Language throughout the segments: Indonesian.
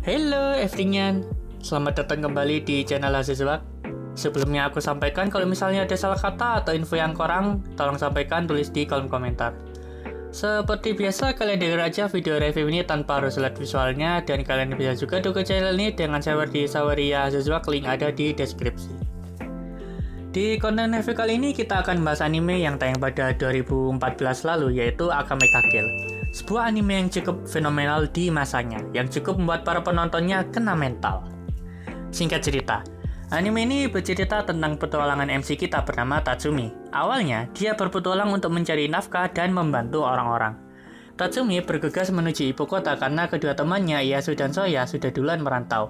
Halo everyone, selamat datang kembali di channel Azizwak. Sebelumnya aku sampaikan kalau misalnya ada salah kata atau info yang kurang, tolong sampaikan tulis di kolom komentar. Seperti biasa, kalian denger aja video review ini tanpa harus lihat visualnya, dan kalian bisa juga dukung channel ini dengan share di Saweria Azizwak, link ada di deskripsi. Di konten review kali ini kita akan bahas anime yang tayang pada 2014 lalu, yaitu Akame ga Kill. Sebuah anime yang cukup fenomenal di masanya, yang cukup membuat para penontonnya kena mental. Singkat cerita, anime ini bercerita tentang petualangan MC kita bernama Tatsumi. Awalnya, dia berpetualang untuk mencari nafkah dan membantu orang-orang. Tatsumi bergegas menuju ibu kota karena kedua temannya, Ieyasu dan Soya, sudah duluan merantau.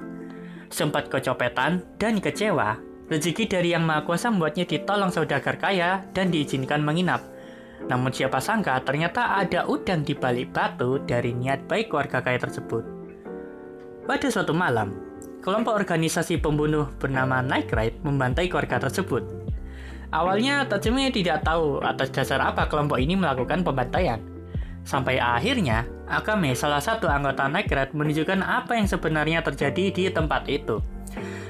Sempat kecopetan dan kecewa, rezeki dari Yang Maha Kuasa membuatnya ditolong saudagar kaya dan diizinkan menginap. Namun siapa sangka ternyata ada udang di balik batu dari niat baik keluarga kaya tersebut. Pada suatu malam, kelompok organisasi pembunuh bernama Night Raid membantai keluarga tersebut. Awalnya Tatsumi tidak tahu atas dasar apa kelompok ini melakukan pembantaian. Sampai akhirnya, Akame, salah satu anggota Night Raid, menunjukkan apa yang sebenarnya terjadi di tempat itu.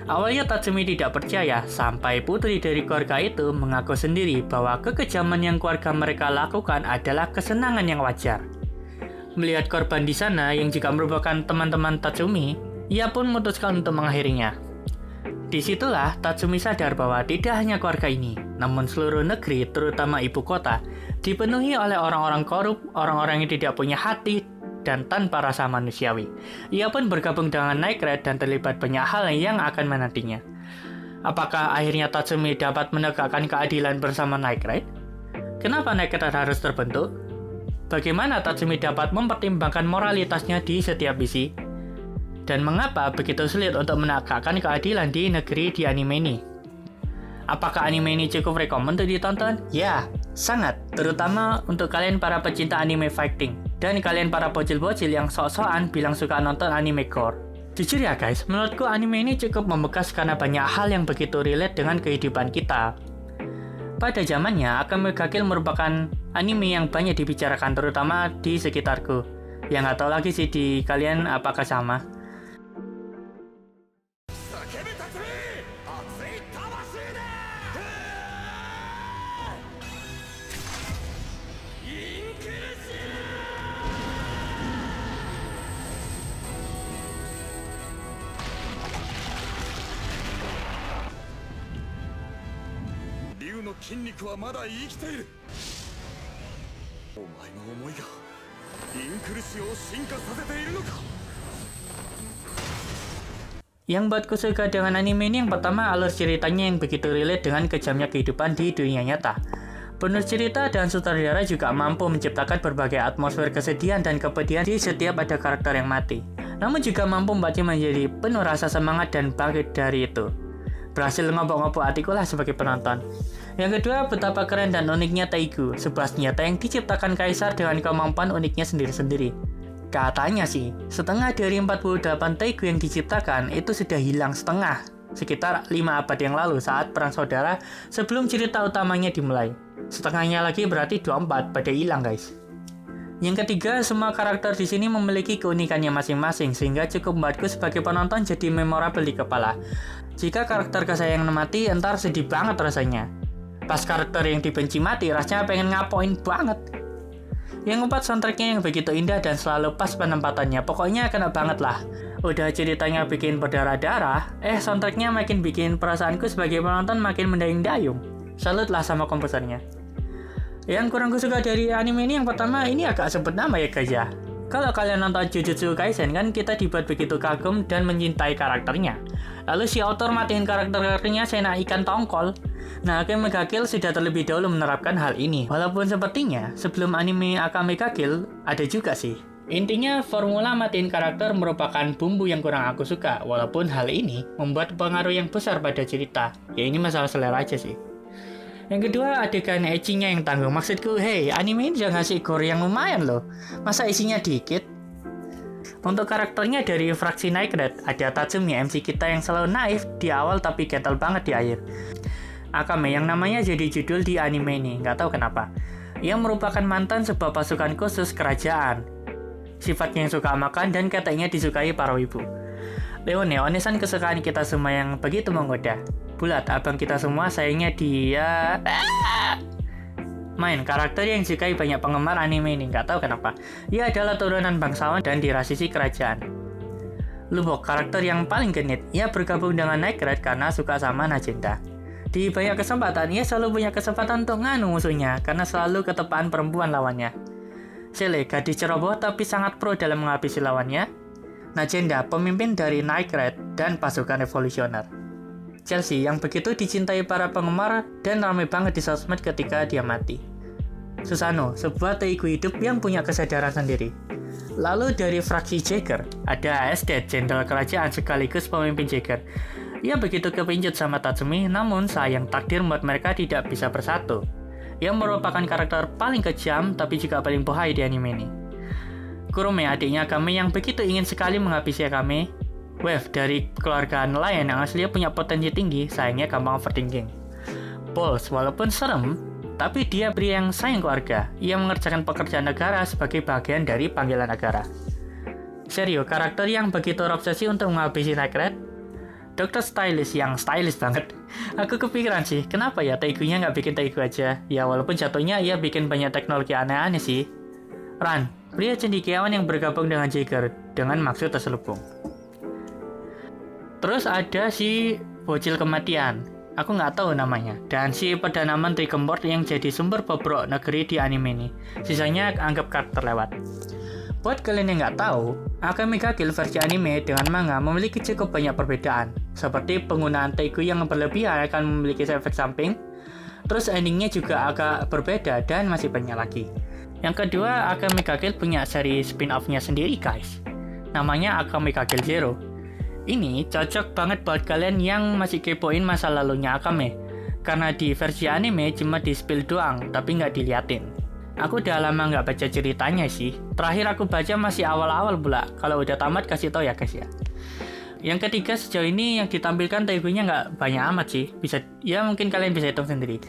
Awalnya Tatsumi tidak percaya, sampai putri dari keluarga itu mengaku sendiri bahwa kekejaman yang keluarga mereka lakukan adalah kesenangan yang wajar. Melihat korban di sana yang juga merupakan teman-teman Tatsumi, ia pun memutuskan untuk mengakhirinya. Disitulah Tatsumi sadar bahwa tidak hanya keluarga ini, namun seluruh negeri, terutama ibu kota, dipenuhi oleh orang-orang korup, orang-orang yang tidak punya hati, dan tanpa rasa manusiawi. Ia pun bergabung dengan Night Raid dan terlibat banyak hal yang akan menantinya. Apakah akhirnya Tatsumi dapat menegakkan keadilan bersama Night Raid? Kenapa Night Raid harus terbentuk? Bagaimana Tatsumi dapat mempertimbangkan moralitasnya di setiap misi? Dan mengapa begitu sulit untuk menegakkan keadilan di negeri di anime ini? Apakah anime ini cukup rekomen untuk ditonton? Ya, sangat. Terutama untuk kalian para pecinta anime fighting. Dan kalian para bocil-bocil yang sok-sokan bilang suka nonton anime gore. Jujur ya guys, menurutku anime ini cukup membekas karena banyak hal yang begitu relate dengan kehidupan kita. Pada zamannya, Akame ga Kill merupakan anime yang banyak dibicarakan, terutama di sekitarku. Yang nggak tahu lagi sih di kalian apakah sama. Yang buatku suka dengan anime ini yang pertama alur ceritanya yang begitu relate dengan kejamnya kehidupan di dunia nyata. Penulis cerita dan sutradara juga mampu menciptakan berbagai atmosfer kesedihan dan kepedihan di setiap ada karakter yang mati. Namun juga mampu membuatnya menjadi penuh rasa semangat dan bangkit dari itu. Berhasil ngobok-ngobok hatiku lah sebagai penonton. Yang kedua, betapa keren dan uniknya Taigu, sebuah senjata yang diciptakan kaisar dengan kemampuan uniknya sendiri-sendiri. Katanya sih, setengah dari 48 Taigu yang diciptakan itu sudah hilang setengah, sekitar 5 abad yang lalu saat perang saudara sebelum cerita utamanya dimulai. Setengahnya lagi berarti 24 pada hilang guys. Yang ketiga, semua karakter di sini memiliki keunikannya masing-masing sehingga cukup membuatku sebagai penonton jadi memorable di kepala. Jika karakter kesayangan mati, entar sedih banget rasanya. Pas karakter yang dibenci mati, rasanya pengen ngapoin banget. Yang keempat, soundtracknya yang begitu indah dan selalu pas penempatannya. Pokoknya kena banget lah. Udah ceritanya bikin berdarah-darah, soundtracknya makin bikin perasaanku sebagai penonton makin mendayung-dayung. Salut lah sama komposernya. Yang kurang suka dari anime ini yang pertama, ini agak sebut nama ya guys ya. Kalau kalian nonton Jujutsu Kaisen kan kita dibuat begitu kagum dan mencintai karakternya. Lalu si author matiin karakternya seenak ikan tongkol. Nah, Akame ga Kill sudah terlebih dahulu menerapkan hal ini. Walaupun sepertinya sebelum anime Akame ga Kill ada juga sih. Intinya formula matiin karakter merupakan bumbu yang kurang aku suka. Walaupun hal ini membuat pengaruh yang besar pada cerita. Ya ini masalah selera aja sih. Yang kedua, adegan ecchinya yang tanggung. Maksudku, hey, anime ini udah ngasih gore yang lumayan loh. Masa isinya dikit? Untuk karakternya dari fraksi Night Raid, ada Tatsumi, MC kita yang selalu naif di awal tapi gatal banget di akhir. Akame yang namanya jadi judul di anime ini, nggak tahu kenapa. Ia merupakan mantan sebuah pasukan khusus kerajaan. Sifatnya yang suka makan dan katanya disukai para wibu. Leone, Onesan kesukaan kita semua yang begitu menggoda. Bulat, abang kita semua sayangnya dia... Main, karakter yang disukai banyak penggemar anime ini, nggak tahu kenapa. Ia adalah turunan bangsawan dan dirasisi kerajaan. Lubok, karakter yang paling genit. Ia bergabung dengan Night Red karena suka sama Najenda. Di banyak kesempatan, ia selalu punya kesempatan untuk nganu musuhnya karena selalu ketepaan perempuan lawannya. Sele, gadis ceroboh tapi sangat pro dalam menghabisi lawannya. Najenda, pemimpin dari Night Red dan pasukan revolusioner. Chelsea, yang begitu dicintai para penggemar dan ramai banget di sosmed ketika dia mati. Susano, sebuah teiku hidup yang punya kesadaran sendiri. Lalu dari fraksi Jaeger, ada Estet, jenderal kerajaan sekaligus pemimpin Jaeger. Ia begitu kepincut sama Tatsumi, namun sayang takdir membuat mereka tidak bisa bersatu. Ia merupakan karakter paling kejam tapi juga paling bohai di anime ini. Kurume, adiknya Akame yang begitu ingin sekali menghabisi Akame. Wave, dari keluarga nelayan yang aslinya punya potensi tinggi, sayangnya gampang overthinking. Pulse, walaupun serem, tapi dia pria yang sayang keluarga. Ia mengerjakan pekerjaan negara sebagai bagian dari panggilan negara. Serio, karakter yang begitu obsesi untuk menghabisi Night Red. Dr. Stylish yang stylish banget. Aku kepikiran sih, kenapa ya Taikunya nggak bikin Taiku aja? Ya walaupun jatuhnya ia bikin banyak teknologi aneh-aneh sih. Ran, pria cendekiawan yang bergabung dengan Jaeger dengan maksud terselubung. Terus ada si bocil kematian. Aku nggak tahu namanya. Dan si Perdana Menteri Gembor yang jadi sumber bobrok negeri di anime ini. Sisanya anggap karakter lewat. Buat kalian yang nggak tahu, Akame ga Kill versi anime dengan manga memiliki cukup banyak perbedaan. Seperti penggunaan Taiku yang berlebihan akan memiliki efek samping. Terus endingnya juga agak berbeda dan masih banyak lagi. Yang kedua, Akame ga Kill punya seri spin-off-nya sendiri guys. Namanya Akame ga Kill Zero. Ini cocok banget buat kalian yang masih kepoin masa lalunya Akame. Karena di versi anime cuma di-spill doang, tapi nggak diliatin. Aku udah lama nggak baca ceritanya sih. Terakhir aku baca masih awal-awal pula. Kalau udah tamat kasih tau ya guys ya. Yang ketiga, sejauh ini yang ditampilkan Taikunya nggak banyak amat sih. Bisa, ya mungkin kalian bisa hitung sendiri.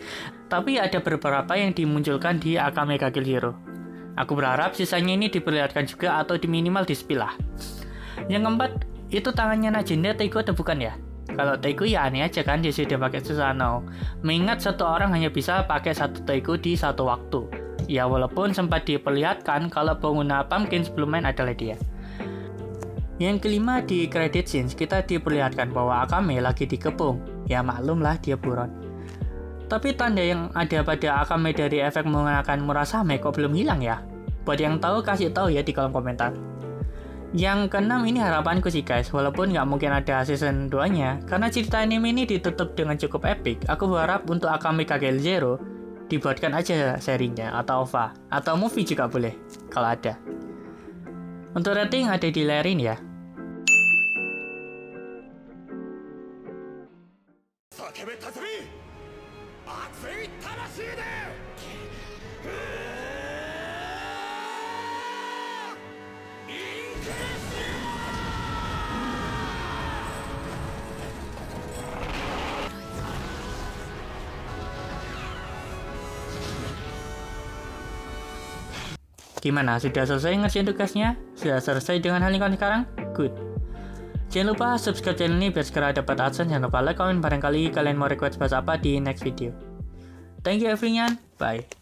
Tapi ada beberapa yang dimunculkan di Akame ga Kill Zero. Aku berharap sisanya ini diperlihatkan juga atau minimal di-spill lah. Yang keempat, itu tangannya Najenda Taiku atau bukan ya? Kalau Taiku ya aneh aja kan dia sudah pakai Susanoo. Mengingat satu orang hanya bisa pakai satu Taiku di satu waktu. Ya walaupun sempat diperlihatkan kalau pengguna pumpkin sebelum main adalah dia. Yang kelima, di credit scenes kita diperlihatkan bahwa Akame lagi dikepung. Ya maklum lah dia buron. Tapi tanda yang ada pada Akame dari efek menggunakan Murasame kok belum hilang ya? Buat yang tahu kasih tahu ya di kolom komentar. Yang keenam, ini harapanku sih guys, walaupun nggak mungkin ada season 2-nya, karena cerita anime ini ditutup dengan cukup epic. Aku berharap untuk Akame ga Kill Zero dibuatkan aja serinya atau OVA atau movie juga boleh kalau ada. Untuk rating ada di layar ini ya. Gimana? Sudah selesai ngerjain tugasnya? Sudah selesai dengan hal yang sekarang? Good. Jangan lupa subscribe channel ini biar segera dapat adsense. Jangan lupa like, komen, barangkali kalian mau request bahas apa di next video. Thank you everyone. Bye.